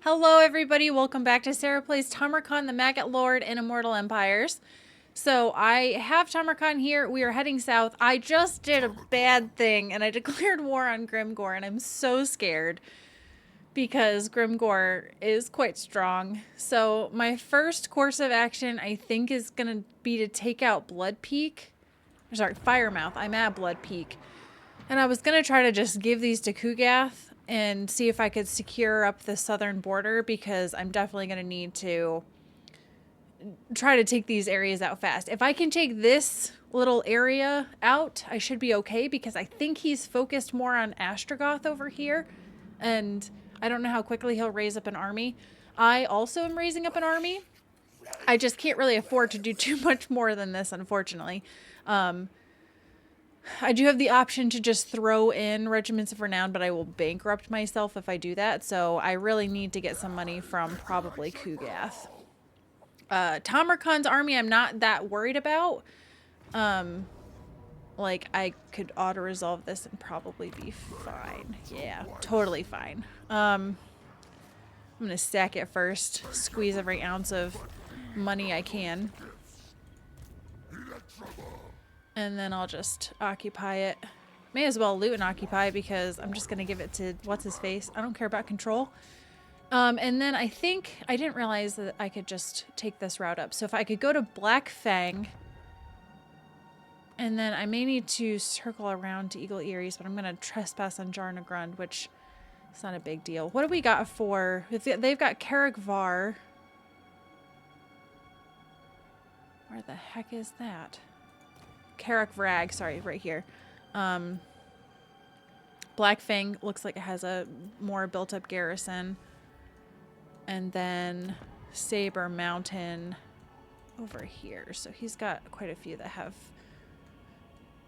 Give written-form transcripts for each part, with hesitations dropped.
Hello everybody, welcome back to Sarah Plays Tamurkhan, the Maggot Lord in Immortal Empires. So I have Tamurkhan here, we are heading south. I just did a bad thing and I declared war on Grimgor and I'm so scared because Grimgor is quite strong. So my first course of action I think is going to be to take out Blood Peak. Sorry, Firemouth. I'm at Blood Peak. And I was going to try to just give these to Kugath and see if I could secure up the southern border because I'm definitely going to need to try to take these areas out fast. If I can take this little area out, I should be okay because I think he's focused more on Astrogoth over here. And I don't know how quickly he'll raise up an army. I also am raising up an army. I just can't really afford to do too much more than this, unfortunately. I do have the option to just throw in Regiments of Renown, but I will bankrupt myself if I do that. So I really need to get some money from probably Kugath. Tamurkhan's army I'm not that worried about. Like I could auto-resolve this and probably be fine. Yeah, totally fine. I'm going to stack it first. Squeeze every ounce of money I can. And then I'll just occupy it. May as well loot and occupy because I'm just going to give it to what's-his-face. I don't care about control. And then I think I didn't realize that I could just take this route up. So if I could go to Black Fang, and then I may need to circle around to Eagle Eyries, but I'm going to trespass on Jarnagrund, which is not a big deal. What do we got for... They've got Carrickvar. Where the heck is that? Carrickvrag, sorry, right here. Black Fang looks like it has a more built-up garrison. And then Saber Mountain over here. So he's got quite a few that have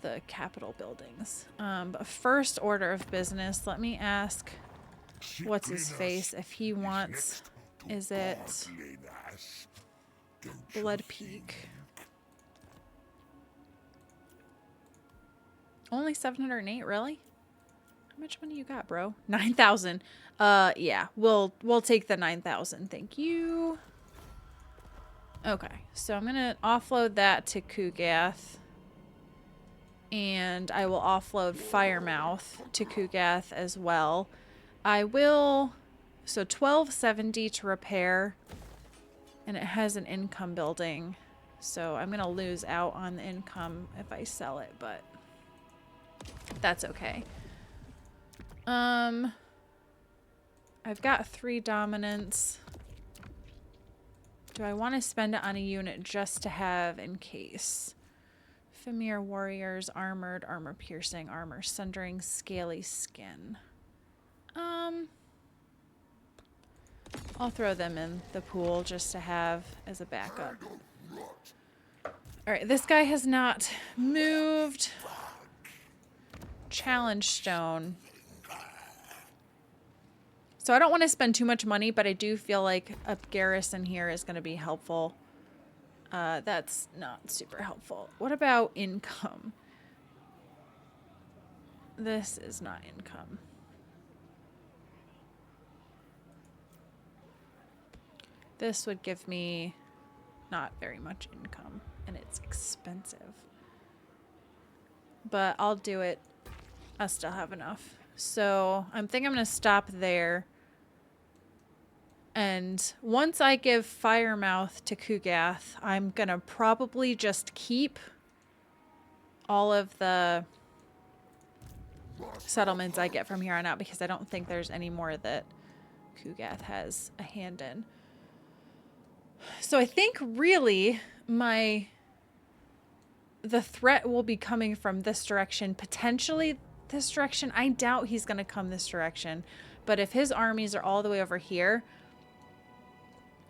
the capital buildings. But first order of business, let me ask what's-his-face if he wants... Is it Blood Peak? Only 708, really? How much money you got, bro? 9,000. Yeah, we'll take the 9,000. Thank you. Okay, so I'm gonna offload that to Kugath. And I will offload Firemouth to Kugath as well. I will... So 1270 to repair. And it has an income building. So I'm gonna lose out on the income if I sell it, but... That's okay. I've got 3 dominance. Do I want to spend it on a unit just to have in case? Fimir warriors, armored, armor piercing, armor sundering, scaly skin. I'll throw them in the pool just to have as a backup. Alright, this guy has not moved. Challenge stone. So I don't want to spend too much money, but I do feel like a garrison here is going to be helpful. That's not super helpful. What about income? This is not income. This would give me not very much income, and it's expensive. But I'll do it. I still have enough. So I think I'm going to stop there. And once I give Firemouth to Kugath, I'm going to probably just keep all of the settlements I get from here on out because I don't think there's any more that Kugath has a hand in. So I think really the threat will be coming from this direction, potentially this direction. I doubt he's going to come this direction, but if his armies are all the way over here,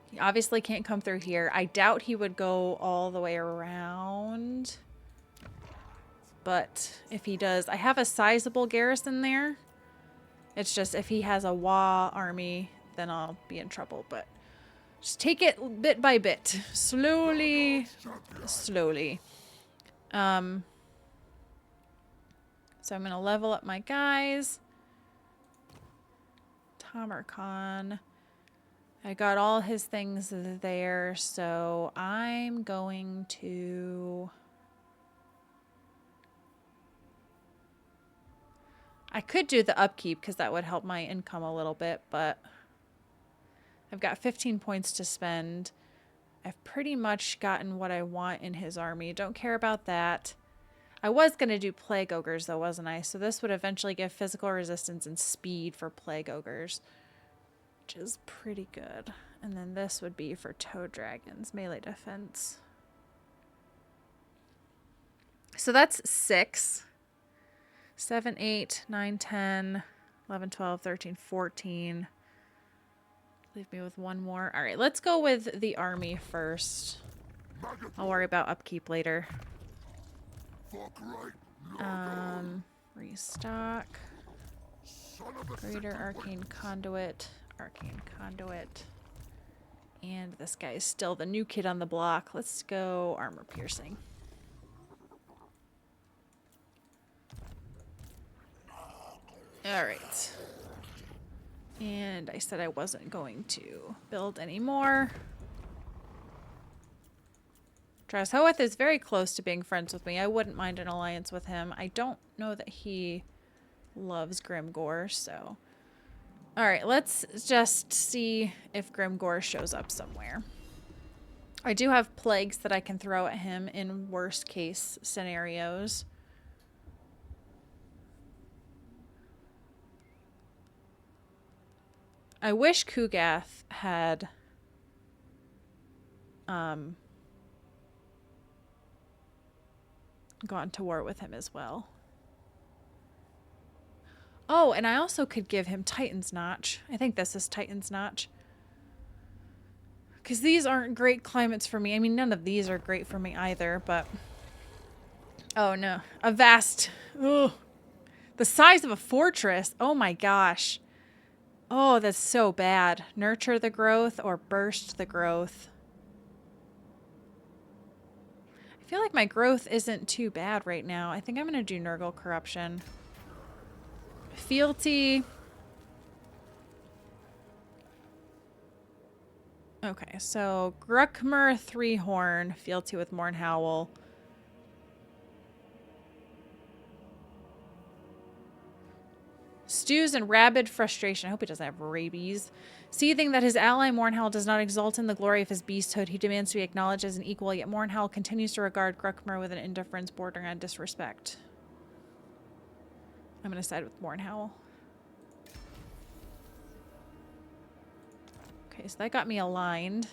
he obviously can't come through here. I doubt he would go all the way around, but if he does, I have a sizable garrison there. It's just if he has a Wa army, then I'll be in trouble, but just take it bit by bit, slowly. So I'm going to level up my guys. Tamurkhan. I got all his things there, so I'm going to... I could do the upkeep because that would help my income a little bit, but I've got 15 points to spend. I've pretty much gotten what I want in his army. Don't care about that. I was going to do Plague Ogres, though, wasn't I? So this would eventually give physical resistance and speed for Plague Ogres, which is pretty good. And then this would be for Toad Dragons, melee defense. So that's 6. 7, 8, 9, 10, 11, 12, 13, 14. Leave me with one more. All right, let's go with the army first. I'll worry about upkeep later. Restock. Greater Arcane Conduit. Arcane Conduit. And this guy is still the new kid on the block. Let's go Armor Piercing. Alright. And I said I wasn't going to build anymore. Trashoeth is very close to being friends with me. I wouldn't mind an alliance with him. I don't know that he loves Grimgor, so... Alright, let's just see if Grimgor shows up somewhere. I do have plagues that I can throw at him in worst case scenarios. I wish Kugath had gone to war with him as well. Oh, and I also could give him Titan's Notch. I think this is Titan's Notch. Because these aren't great climates for me. I mean, none of these are great for me either, but... Oh, no. A vast... Ugh. The size of a fortress. Oh, my gosh. Oh, that's so bad. Nurture the growth or burst the growth. I feel like my growth isn't too bad right now. I think I'm going to do Nurgle Corruption. Fealty. Okay, so Gruckmer 3-horn. Fealty with Mournhowl. Stews in rabid frustration. I hope he doesn't have rabies. Seething that his ally Mournhowl does not exult in the glory of his beasthood, he demands to be acknowledged as an equal, yet Mournhowl continues to regard Gruckmer with an indifference bordering on disrespect. I'm going to side with Mournhowl. Okay, so that got me aligned.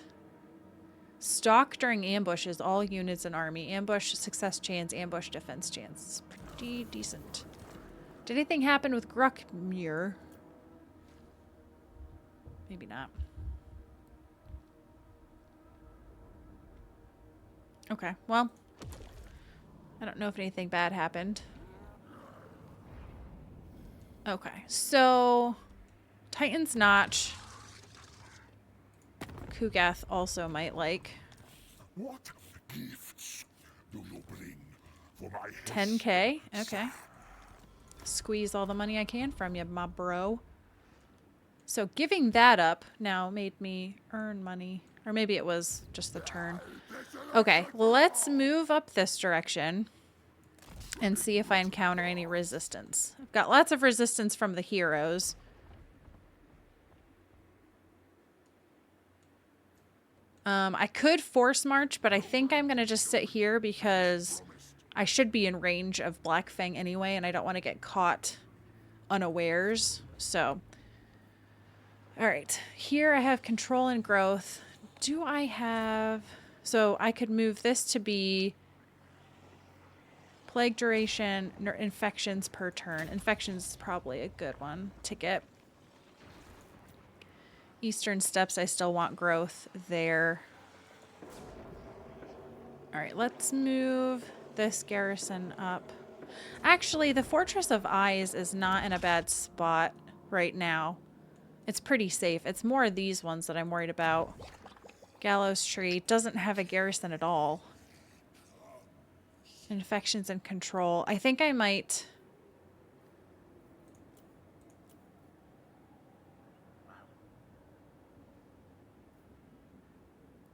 Stalk during ambushes, all units and army. Ambush success chance, ambush defense chance. Pretty decent. Did anything happen with Gruckmere? Maybe not. Okay, well. I don't know if anything bad happened. Okay, so... Titan's Notch. Kugath also might like. What gifts do you bring for my 10k? Okay. Squeeze all the money I can from you, my bro. So giving that up now made me earn money. Or maybe it was just the turn. Okay, let's move up this direction and see if I encounter any resistance. I've got lots of resistance from the heroes. I could force march, but I think I'm going to just sit here because I should be in range of Blackfang anyway, and I don't want to get caught unawares. So, all right. Here I have control and growth. Do I have... So I could move this to be plague duration, infections per turn. Infections is probably a good one to get. Eastern Steppes, I still want growth there. All right, let's move this garrison up. Actually, the Fortress of Eyes is not in a bad spot right now. It's pretty safe. It's more of these ones that I'm worried about. Gallows Tree doesn't have a garrison at all. Infections and control. I think I might...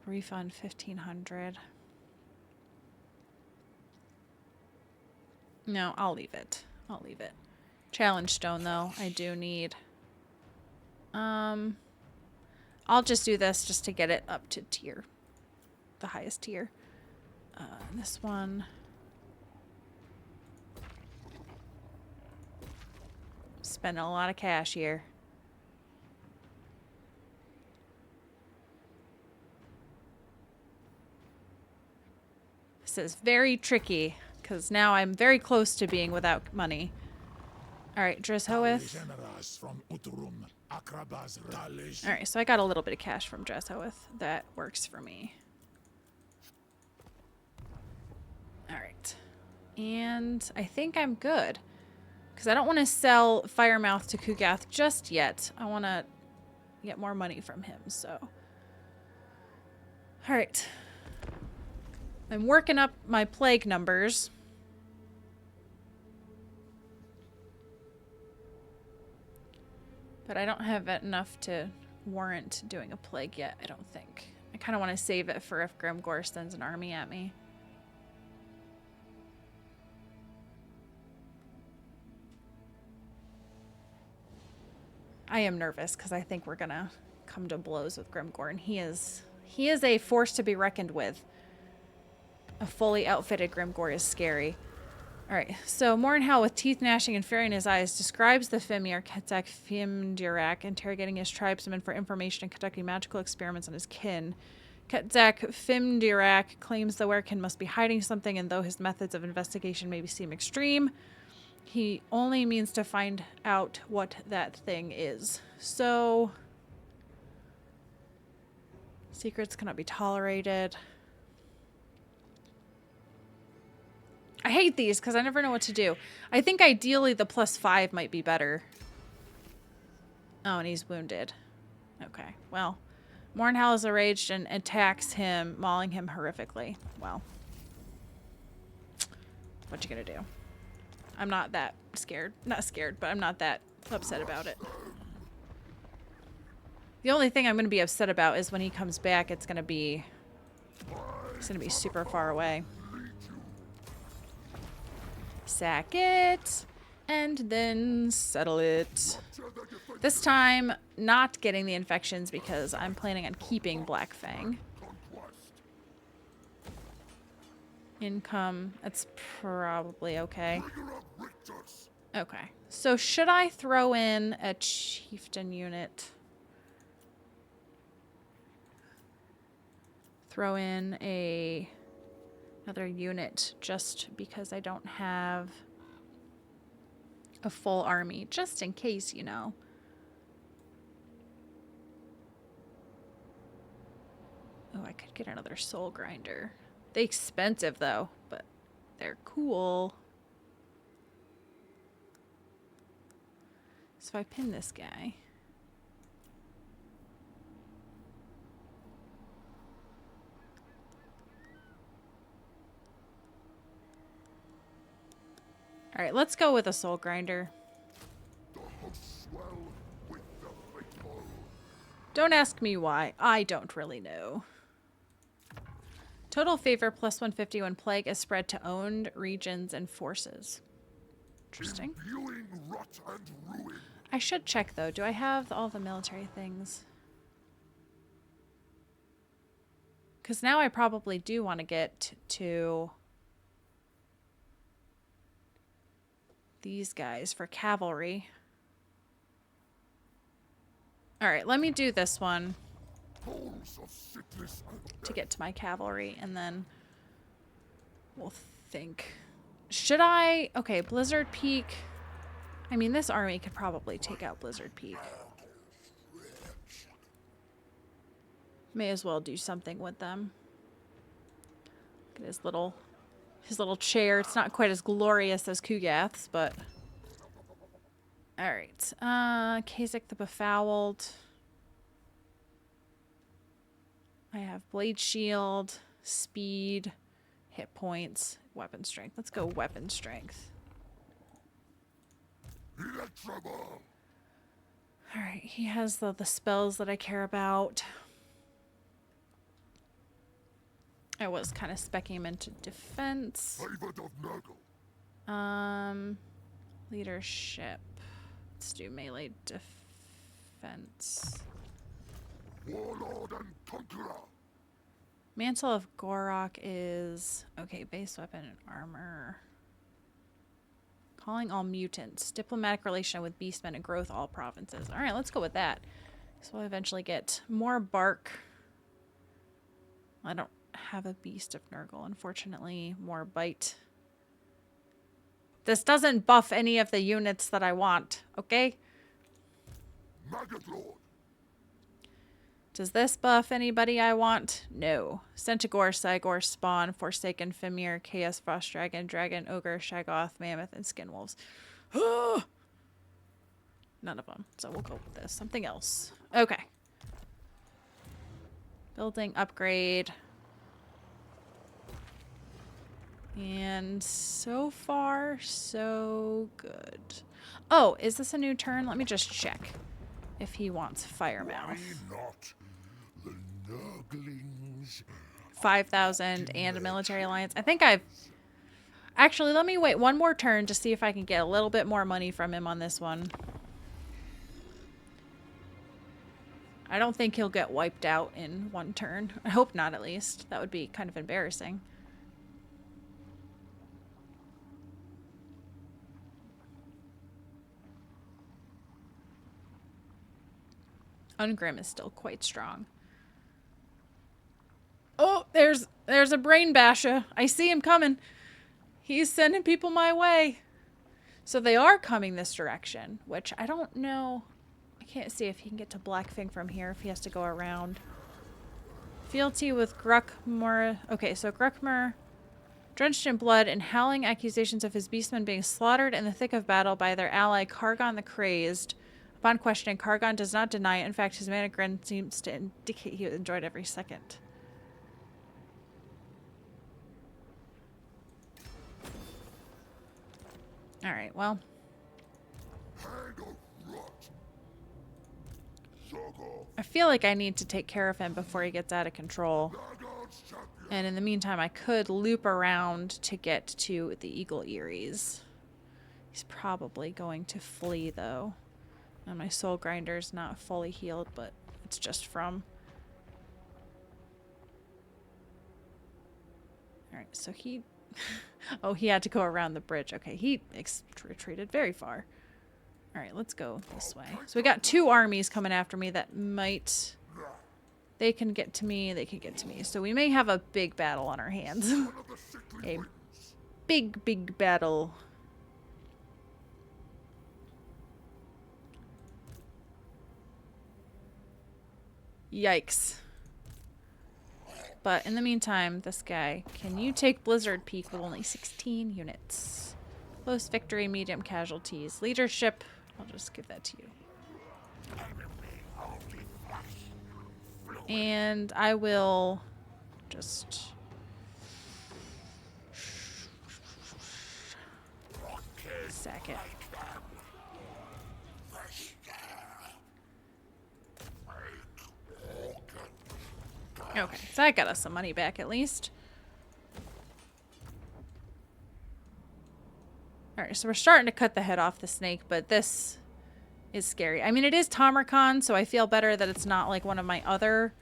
Refund 1,500. No, I'll leave it. I'll leave it. Challenge stone, though, I do need. I'll just do this just to get it up to tier. The highest tier. This one. Spending a lot of cash here. This is very tricky, because now I'm very close to being without money. Alright, Dreshoeth. Alright, so I got a little bit of cash from Dreshoeth. That works for me. Alright. And I think I'm good. Because I don't want to sell Firemouth to Kugath just yet. I want to get more money from him, so. Alright. I'm working up my plague numbers. But I don't have enough to warrant doing a plague yet, I don't think. I kind of want to save it for if Grimgor sends an army at me. I am nervous because I think we're going to come to blows with Grimgor, and he is a force to be reckoned with. A fully outfitted Grimgor is scary. Alright, so Morinhal with teeth gnashing and fury in his eyes describes the Fimir Ketzak Fimdirak interrogating his tribesmen for information and conducting magical experiments on his kin. Ketzak Fimdirak claims the werekin must be hiding something, and though his methods of investigation may seem extreme, he only means to find out what that thing is. So, secrets cannot be tolerated. I hate these because I never know what to do. I think ideally the +5 might be better. Oh, and he's wounded. Okay, well. Morinhal is enraged and attacks him, mauling him horrifically. Well. What you gonna do? I'm not that scared. Not scared, but I'm not that upset about it. The only thing I'm gonna be upset about is when he comes back, it's gonna be super far away. Sack it, and then settle it. This time, not getting the infections because I'm planning on keeping Black Fang. Income, that's probably okay. Okay, so should I throw in a chieftain unit? Throw in another unit just because I don't have a full army, just in case, you know. Oh, I could get another soul grinder. They're expensive though, but they're cool. So if I pin this guy. All right, let's go with a soul grinder. Don't ask me why. I don't really know. Total favor +150 when plague is spread to owned regions and forces. Interesting. I should check though. Do I have all the military things? Because now I probably do want to get to these guys for cavalry. All right, let me do this one to get to my cavalry, and then we'll think. Should I? Okay, Blizzard Peak. I mean, this army could probably take out Blizzard Peak. May as well do something with them. Look at his little chair. It's not quite as glorious as Kugath's, but all right. Khazak the Befouled. I have Blade Shield, Speed, Hit Points, Weapon Strength. Let's go Weapon Strength. All right, he has the spells that I care about. I was kind of speccing him into defense. Favored of Maggot. Leadership. Let's do melee defense. Warlord and Conqueror. Mantle of Gorok is... Okay, base weapon and armor. Calling all mutants. Diplomatic relation with beastmen and growth all provinces. Alright, let's go with that. So we'll eventually get more bark. I don't have a beast of Nurgle, unfortunately. More bite. This doesn't buff any of the units that I want, okay? Maggot Lord. Does this buff anybody I want? No. Centaur, Cygor, Spawn, Forsaken, Fimir, Chaos, Frost Dragon, Dragon, Ogre, Shaggoth, Mammoth, and Skinwolves. None of them. So we'll go with this. Something else. Okay. Building upgrade. And so far, so good. Oh, is this a new turn? Let me just check if he wants Fire Mouth. Worry not. The Nurglings. 5,000 and a military alliance. I think I've... Actually, let me wait one more turn to see if I can get a little bit more money from him on this one. I don't think he'll get wiped out in one turn. I hope not, at least. That would be kind of embarrassing. Ungrim is still quite strong. Oh, there's a brain basher. I see him coming. He's sending people my way. So they are coming this direction, which I don't know. I can't see if he can get to Blackfang from here, if he has to go around. Fealty with Gruckmar. Okay, so Gruckmar, drenched in blood and howling accusations of his beastmen being slaughtered in the thick of battle by their ally Kargon the Crazed. Upon questioning, Kargon does not deny it. In fact, his mana grin seems to indicate he enjoyed every second. Alright, well. I feel like I need to take care of him before he gets out of control. And in the meantime, I could loop around to get to the Eagle Eyries. He's probably going to flee, though. And my Soul Grinder's not fully healed, but it's just from... Alright, so he... Oh, he had to go around the bridge. Okay, he retreated very far. Alright, let's go this way. So we got two armies coming after me that might... They can get to me, they can get to me. So we may have a big battle on our hands. A big, big battle. Yikes. But in the meantime, this guy, can you take Blizzard Peak with only 16 units? Close victory, medium casualties. Leadership, I'll just give that to you. And I will just... sack it. Okay, so that got us some money back at least. Alright, so we're starting to cut the head off the snake, but this is scary. I mean, it is Tamurkhan, so I feel better that it's not like one of my other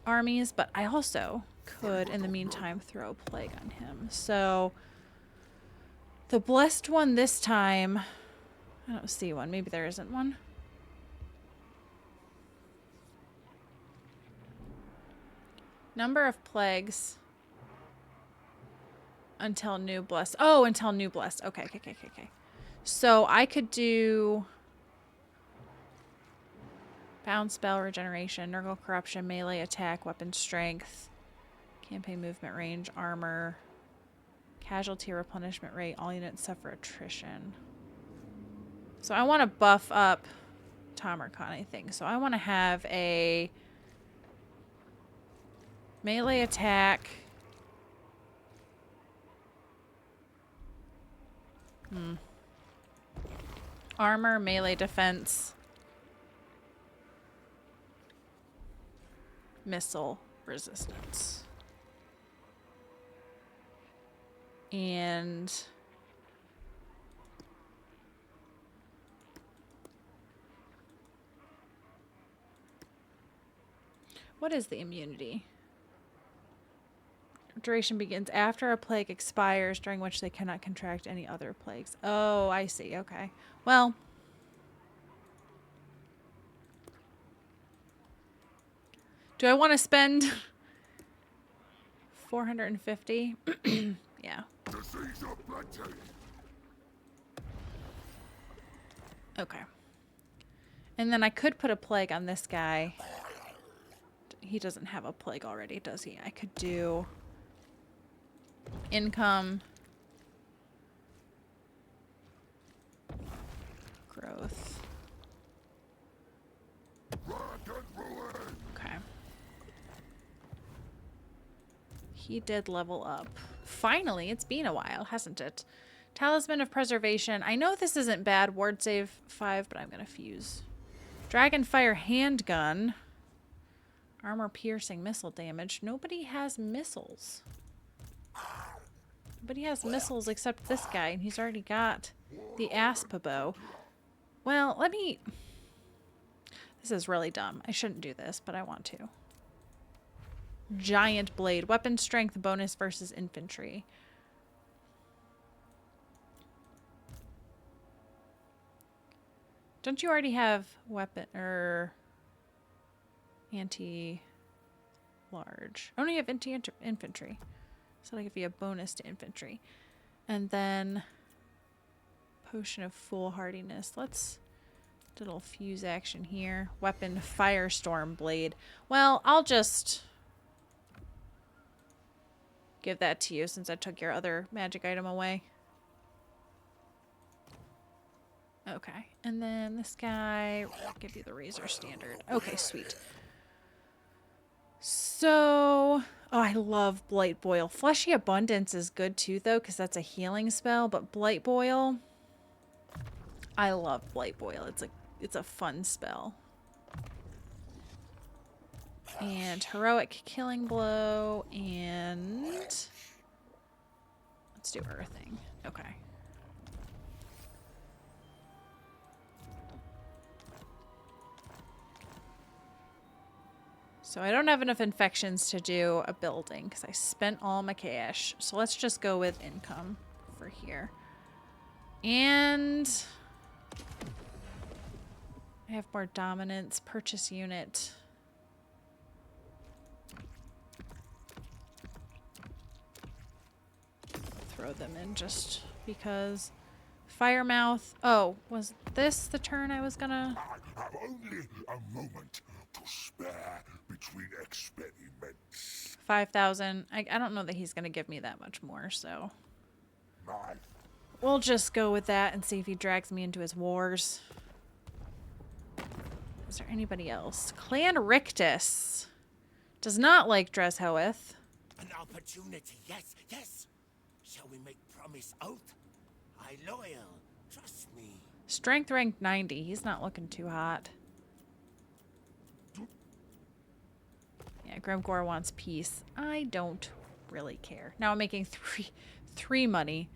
armies, but I also could, in the meantime, throw Plague on him. So, the blessed one this time... I don't see one. Maybe there isn't one. Number of plagues until new blessed. Oh, until new blessed. Okay. So I could do bound spell regeneration, Nurgle corruption, melee attack, weapon strength, campaign movement range, armor, casualty replenishment rate. All units suffer attrition. So I want to buff up Tamurkhan, I think. So I want to have a melee attack. Armor, melee defense. Missile resistance. And what is the immunity? Duration begins after a plague expires, during which they cannot contract any other plagues. Oh, I see. Okay. Well, do I want to spend 450? Yeah. Okay. And then I could put a plague on this guy. He doesn't have a plague already, does he? I could do income, growth. Okay. He did level up. Finally, it's been a while, hasn't it? Talisman of Preservation. I know this isn't bad. Ward save 5, but I'm going to fuse. Dragonfire handgun. Armor piercing missile damage. Nobody has missiles. Nobody has missiles except this guy, and he's already got the Aspa bow. Well, let me... This is really dumb. I shouldn't do this, but I want to. Giant blade. Weapon strength bonus versus infantry. Don't you already have weapon or anti-large? Oh, no, you have anti-infantry. So I'll give you a bonus to infantry. And then potion of foolhardiness. Let's do a little fuse action here. Weapon firestorm blade. Well, I'll just give that to you since I took your other magic item away. Okay, and then this guy, I'll give you the razor standard. Okay, sweet. So, oh, I love Blight Boil. Fleshy Abundance is good too, though, because that's a healing spell. But Blight Boil, I love Blight Boil. It's a fun spell. And Heroic Killing Blow, and let's do Earthing. Okay. So I don't have enough infections to do a building because I spent all my cash. So let's just go with income for here. And I have more dominance. Purchase unit. Throw them in just because. Firemouth. Oh, was this the turn I was gonna... I have only a moment to spare between experiments. 5,000. I don't know that he's gonna give me that much more, so My we'll just go with that and see if he drags me into his wars. Is there anybody else? Clan Rictus does not like Dreshoeth. An opportunity, yes, yes. Shall we make promise oath? I loyal, trust me. Strength rank 90. He's not looking too hot. Yeah, Grimgor wants peace. I don't really care. Now I'm making three money.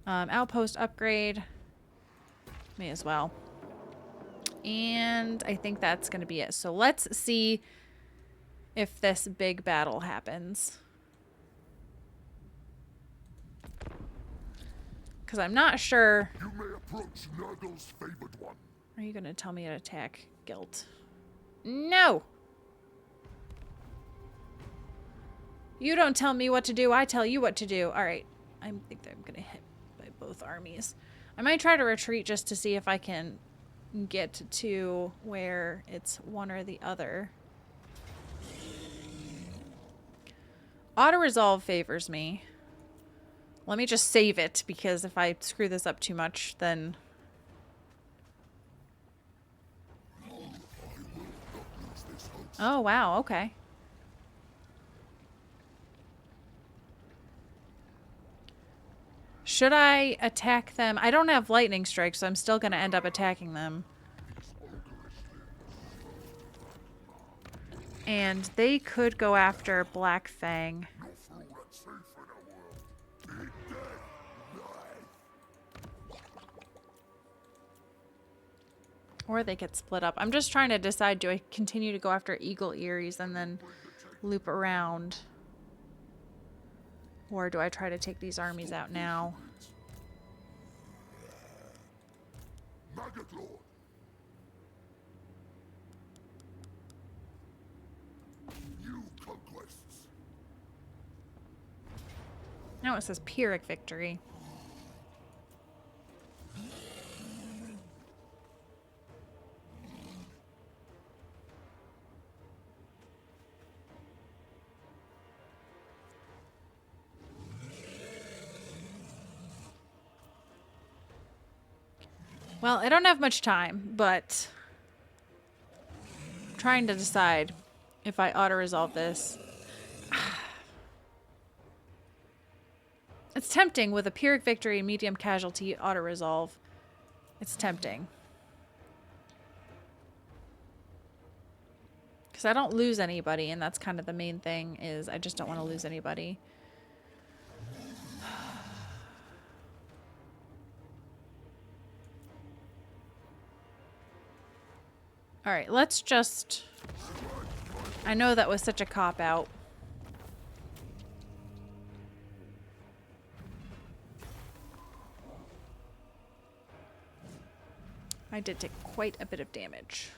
Outpost upgrade. May as well. And I think that's going to be it. So let's see if this big battle happens. Because I'm not sure. You may approach Nurgle's favored one. Are you going to tell me to attack Guilt? No! You don't tell me what to do, I tell you what to do. Alright. I think that I'm going to hit by both armies. I might try to retreat just to see if I can get to where it's one or the other. Auto-resolve favors me. Let me just save it, because if I screw this up too much, then... Oh, wow, okay. Should I attack them? I don't have lightning strike, so I'm still going to end up attacking them. And they could go after Black Fang. Or they get split up. I'm just trying to decide, do I continue to go after Eagle Eries and then loop around? Or do I try to take these armies out now? Maggot Lord. New conquests. No, it says Pyrrhic victory. Well, I don't have much time, but I'm trying to decide if I auto-resolve this. It's tempting with a Pyrrhic victory and medium casualty auto-resolve. It's tempting. Because I don't lose anybody, and that's kind of the main thing, is I just don't want to lose anybody. Alright, let's just... I know that was such a cop-out. I did take quite a bit of damage.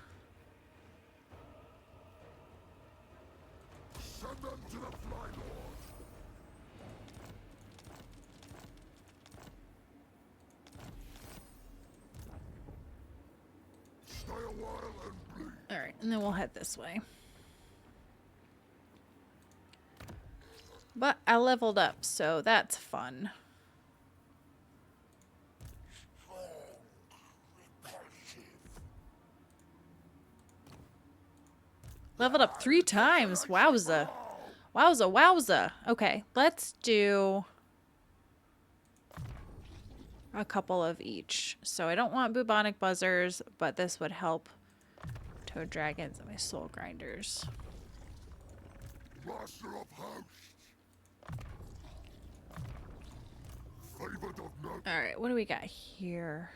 Send them to the Fly Lord. Stay a while and bleed. Alright, and then we'll head this way. But I leveled up, so that's fun. Leveled up 3 times. Wowza. Wowza, wowza. Okay, let's do a couple of each. So I don't want bubonic buzzers, but this would help toad dragons and my soul grinders. Master of hosts. Favored of note. Alright, what do we got here?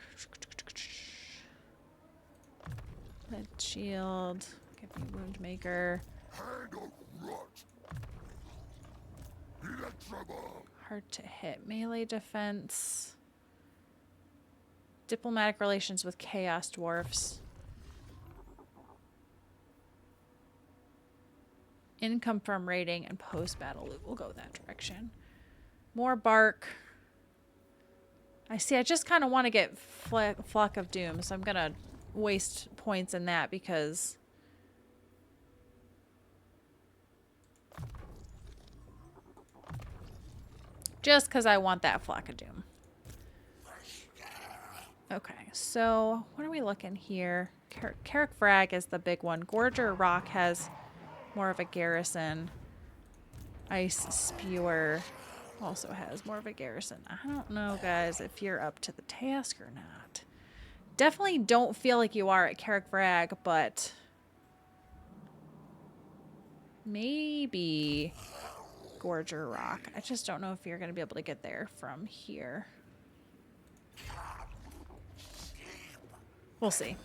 Lead shield. Give me wound maker. Hand of rot. Electroball. Hard to hit. Melee defense. Diplomatic relations with chaos dwarfs. Income from raiding and post-battle loot. We'll go that direction. More bark. I see. I just kind of want to get Flock of Doom, so I'm going to waste points in that because... just because I want that Flock of Doom. Okay, so what are we looking here? Carrick Frag is the big one. Gorger Rock has more of a garrison. Ice Spewer also has more of a garrison. I don't know, guys, if you're up to the task or not. Definitely don't feel like you are at Carrick Frag, but maybe Gorger Rock. I just don't know if you're going to be able to get there from here. We'll see.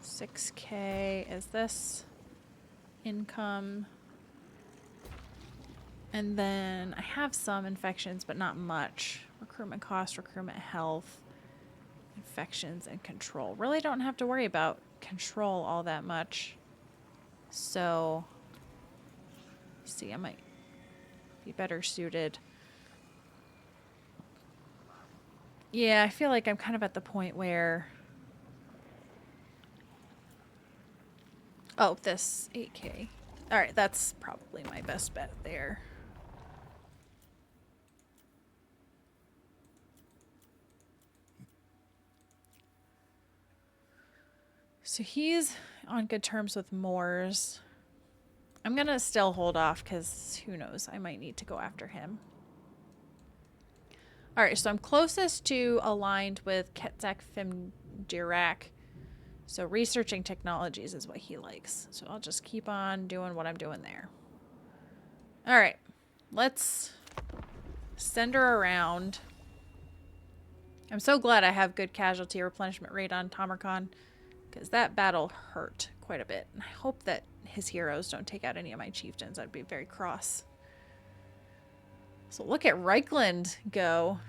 6K is this income. And then I have some infections, but not much. Recruitment cost, recruitment health, infections, and control. Really don't have to worry about control all that much. So, see, I might be better suited. Yeah, I feel like I'm kind of at the point where... oh, this 8K. Alright, that's probably my best bet there. So he's on good terms with Moors. I'm going to still hold off because who knows, I might need to go after him. Alright, so I'm closest to aligned with Ketzak Fimdirak. So researching technologies is what he likes. So I'll just keep on doing what I'm doing there. Alright, let's send her around. I'm so glad I have good casualty replenishment rate on Tamurkhan, because that battle hurt quite a bit. And I hope that his heroes don't take out any of my chieftains. I'd be very cross. So look at Reichland go.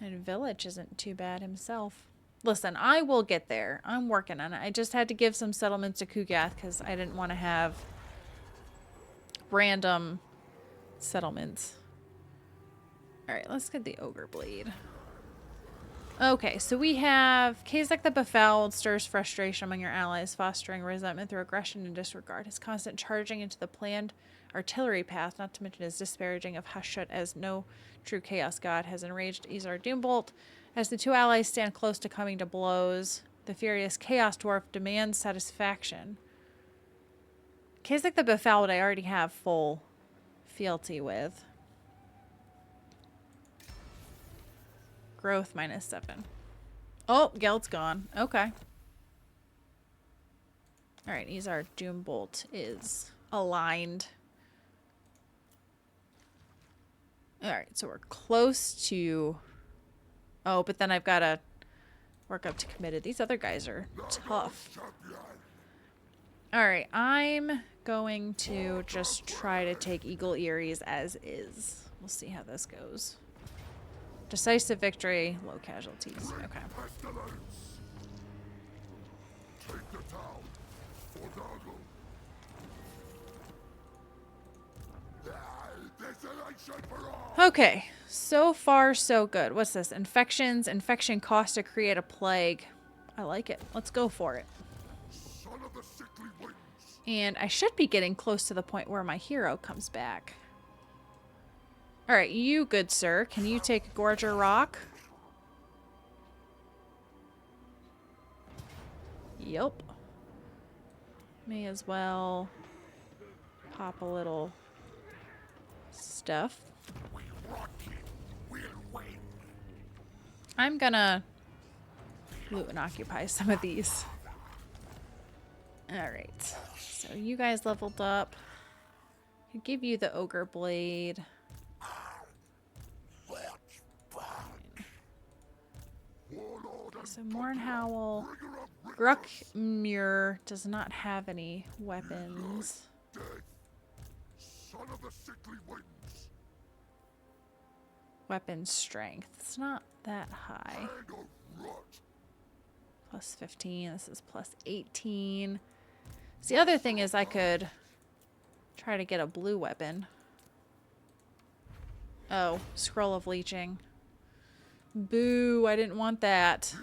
And Village isn't too bad himself. Listen, I will get there. I'm working on it. I just had to give some settlements to Kugath because I didn't want to have random settlements. Alright, let's get the Ogre Blade. Okay, so we have Kazak the Befouled stirs frustration among your allies, fostering resentment through aggression and disregard. His constant charging into the planned artillery path, not to mention his disparaging of Hashut as no true chaos god, has enraged Izar Doombolt. As the two allies stand close to coming to blows, the furious Chaos Dwarf demands satisfaction. Kazak the Befouled I already have full fealty with. Growth -7. Oh, Geld's gone. Okay. Alright, Izar Doombolt is aligned. Alright, so we're close to... Oh, but then I've got to work up to committed. These other guys are tough. Alright, I'm going to just try to take Eagle Eyries as is. We'll see how this goes. Decisive victory, low casualties. Okay. Okay, so far so good. What's this? Infections. Infection cost to create a plague. I like it. Let's go for it. And I should be getting close to the point where my hero comes back. Alright, you good sir. Can you take Gorger Rock? Yup. May as well pop a little stuff. I'm gonna loot and occupy some of these. Alright. So you guys leveled up. I'll give you the Ogre Blade. So Mornhowl. Gruckmure does not have any weapons. Weapon strength. It's not that high. Plus 15. This is plus 18. So the other thing is I could try to get a blue weapon. Oh, Scroll of Leeching. Boo, I didn't want that.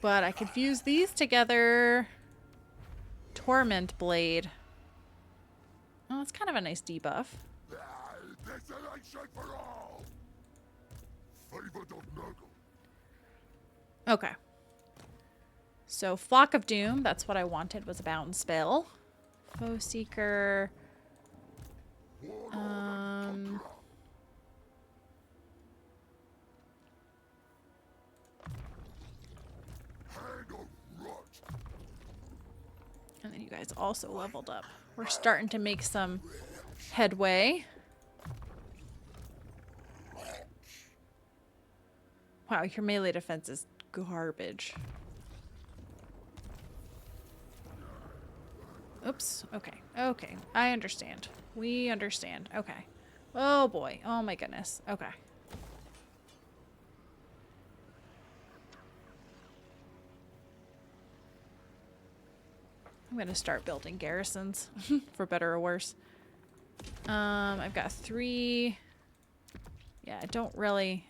But I could fuse these together. Torment Blade. Oh, it's kind of a nice debuff. Okay. So Flock of Doom, that's what I wanted, was a bound spell. Foe Seeker. And then you guys also leveled up. We're starting to make some headway. Wow, your melee defense is garbage. Oops. Okay. Okay. I understand. We understand. Okay. Oh boy. Oh my goodness. Okay. I'm gonna start building garrisons, for better or worse. I've got 3. Yeah, I don't really...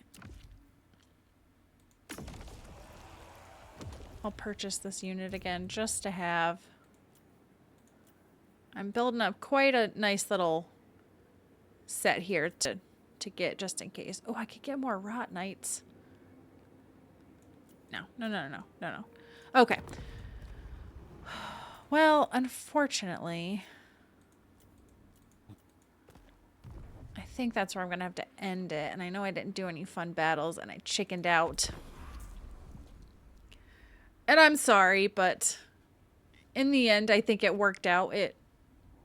I'll purchase this unit again just to have... I'm building up quite a nice little set here to get just in case. Oh, I could get more Rot Knights. No. Okay. Well, unfortunately, I think that's where I'm going to have to end it. And I know I didn't do any fun battles and I chickened out. And I'm sorry, but in the end, I think it worked out.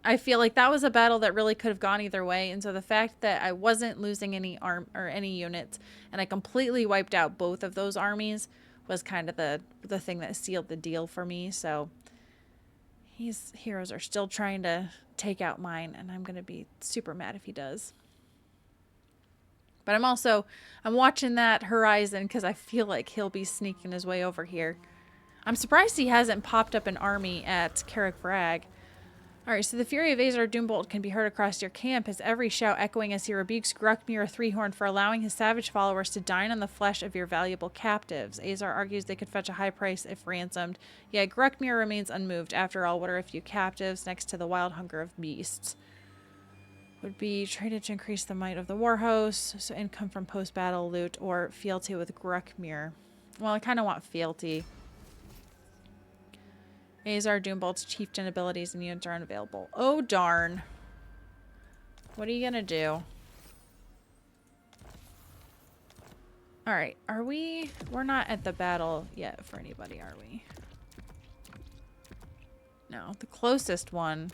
I feel like that was a battle that really could have gone either way. And so the fact that I wasn't losing any arm or any units and I completely wiped out both of those armies was kind of the thing that sealed the deal for me. So his heroes are still trying to take out mine, and I'm going to be super mad if he does. But I'm watching that horizon because I feel like he'll be sneaking his way over here. I'm surprised he hasn't popped up an army at Carrick Bragg. Alright, so the fury of Azar Doombolt can be heard across your camp, his every shout echoing as he rebukes Gruckmir Threehorn for allowing his savage followers to dine on the flesh of your valuable captives. Azar argues they could fetch a high price if ransomed, yet Gruckmir remains unmoved. After all, what are a few captives next to the wild hunger of beasts? Would be traded to increase the might of the war host, so income from post-battle loot, or fealty with Gruckmir. Well, I kind of want fealty. Azar Doombolt's chieftain abilities and units are unavailable. Oh, darn. What are you gonna do? Alright, are we... We're not at the battle yet for anybody, are we? No, the closest one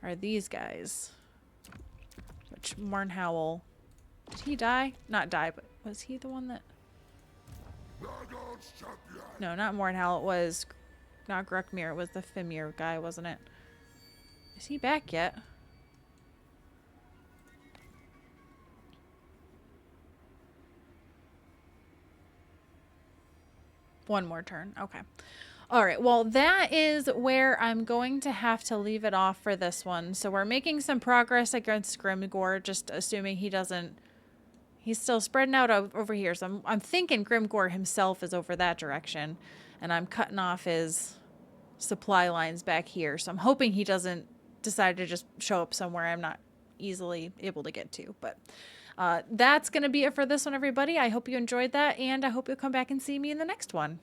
are these guys. Which, Mornhowl... Did he die? Not die, but was he the one that... No, not Mornhowl, it was... Not Gruckmir, it was the Fimir guy, wasn't it? Is he back yet? One more turn. Okay. Alright, well that is where I'm going to have to leave it off for this one. So we're making some progress against Grimgor, just assuming he doesn't... He's still spreading out over here. So I'm thinking Grimgor himself is over that direction. And I'm cutting off his... supply lines back here, so I'm hoping he doesn't decide to just show up somewhere I'm not easily able to get to. But that's gonna be it for this one, everybody. I hope you enjoyed that, and I hope you'll come back and see me in the next one.